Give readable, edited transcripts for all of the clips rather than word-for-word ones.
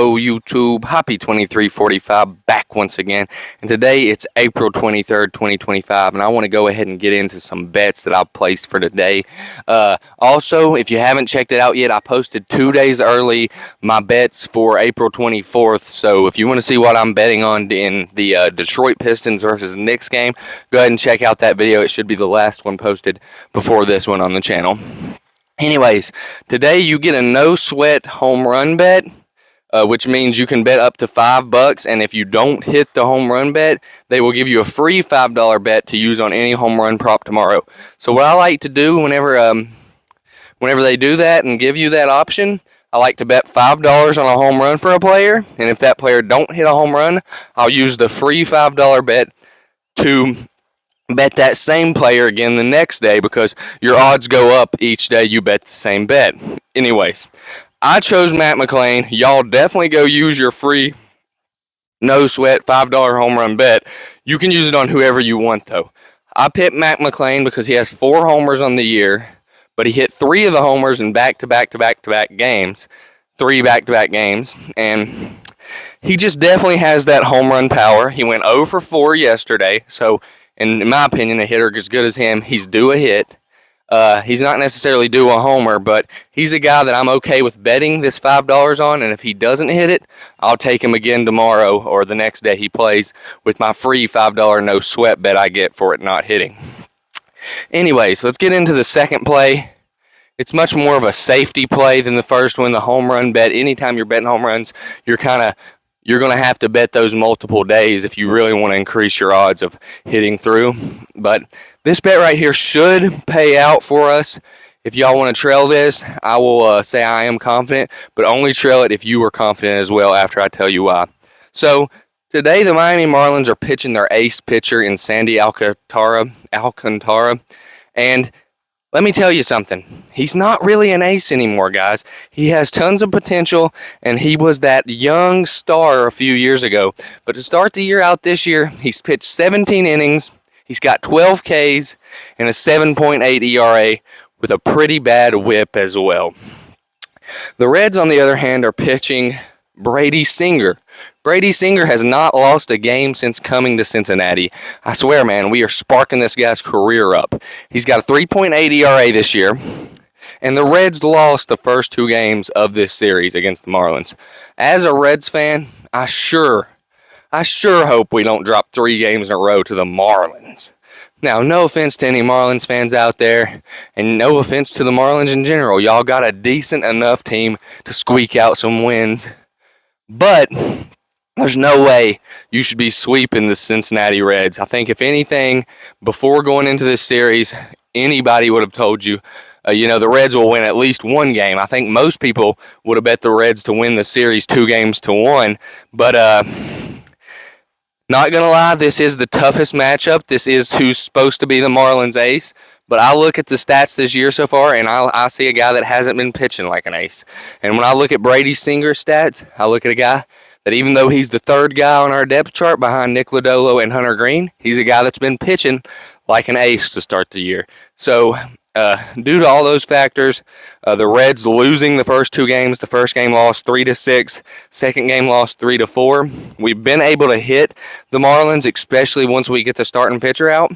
Hello YouTube, happy 2345 back once again, and today it's April 23rd, 2025, and I want to go ahead and get into some bets that I've placed for today. Also, if you haven't checked it out yet, I posted 2 days early my bets for April 24th, so if you want to see what I'm betting on in the Detroit Pistons versus Knicks game, go ahead and check out that video. It should be the last one posted before this one on the channel. Anyways, today you get a no-sweat home run bet, which means you can bet up to $5, and if you don't hit the home run bet, they will give you a free $5 bet to use on any home run prop tomorrow. So what I like to do whenever they do that and give you that option, I like to bet $5 on a home run for a player, and if that player don't hit a home run, I'll use the free $5 bet to bet that same player again the next day, because your odds go up each day you bet the same bet. Anyways, I chose Matt McLain. Y'all definitely go use your free no sweat $5 home run bet. You can use it on whoever you want though. I picked Matt McLain because he has 4 homers on the year, but he hit 3 of the homers in back-to-back games. 3 back-to-back games, and he just definitely has that home run power. He went 0 for 4 yesterday, so in my opinion, a hitter as good as him, he's due a hit. He's not necessarily due a homer, but he's a guy that I'm okay with betting this $5 on, and if he doesn't hit it, I'll take him again tomorrow or the next day he plays with my free $5 no sweat bet I get for it not hitting. Anyways, let's get into the second play. It's much more of a safety play than the first one, the home run bet. Anytime you're betting home runs, you're going to have to bet those multiple days if you really want to increase your odds of hitting through. But this bet right here should pay out for us. If y'all want to trail this, I will say I am confident, but only trail it if you are confident as well after I tell you why. So today the Miami Marlins are pitching their ace pitcher in Sandy Alcantara, and let me tell you something. He's not really an ace anymore, guys. He has tons of potential, and he was that young star a few years ago. But to start the year out this year, he's pitched 17 innings. He's got 12 Ks and a 7.8 ERA with a pretty bad whip as well. The Reds, on the other hand, are pitching Brady Singer. Brady Singer has not lost a game since coming to Cincinnati. I swear, man, we are sparking this guy's career up. He's got a 3.8 ERA this year, and the Reds lost the first 2 games of this series against the Marlins. As a Reds fan, I sure hope we don't drop 3 games in a row to the Marlins. Now, no offense to any Marlins fans out there, and no offense to the Marlins in general. Y'all got a decent enough team to squeak out some wins, but there's no way you should be sweeping the Cincinnati Reds. I think if anything, before going into this series, anybody would have told you, the Reds will win at least 1 game. I think most people would have bet the Reds to win the series 2-1. But not going to lie, this is the toughest matchup. This is who's supposed to be the Marlins ace. But I look at the stats this year so far, and I see a guy that hasn't been pitching like an ace. And when I look at Brady Singer's stats, I look at a guy that even though he's the 3rd guy on our depth chart behind Nick Lodolo and Hunter Green, he's a guy that's been pitching like an ace to start the year. So due to all those factors, the Reds losing the first 2 games, the first game lost 3-6, second game lost 3-4. We've been able to hit the Marlins, especially once we get the starting pitcher out.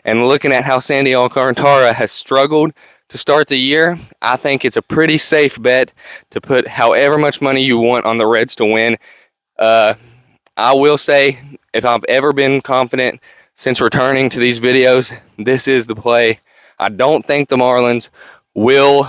And looking at how Sandy Alcantara has struggled to start the year, I think it's a pretty safe bet to put however much money you want on the Reds to win. I will say, if I've ever been confident since returning to these videos, this is the play. I don't think the Marlins will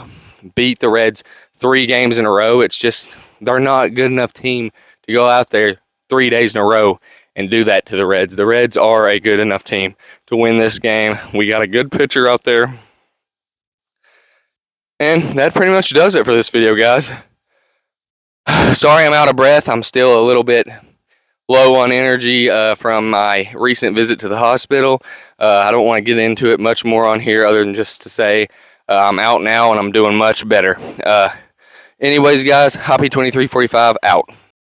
beat the Reds 3 games in a row. It's just they're not a good enough team to go out there 3 days in a row and do that to the Reds. The Reds are a good enough team to win this game. We got a good pitcher out there. And that pretty much does it for this video, guys. Sorry I'm out of breath. I'm still a little bit low on energy from my recent visit to the hospital. I don't want to get into it much more on here other than just to say I'm out now and I'm doing much better. Anyways, guys, happy 2345 out.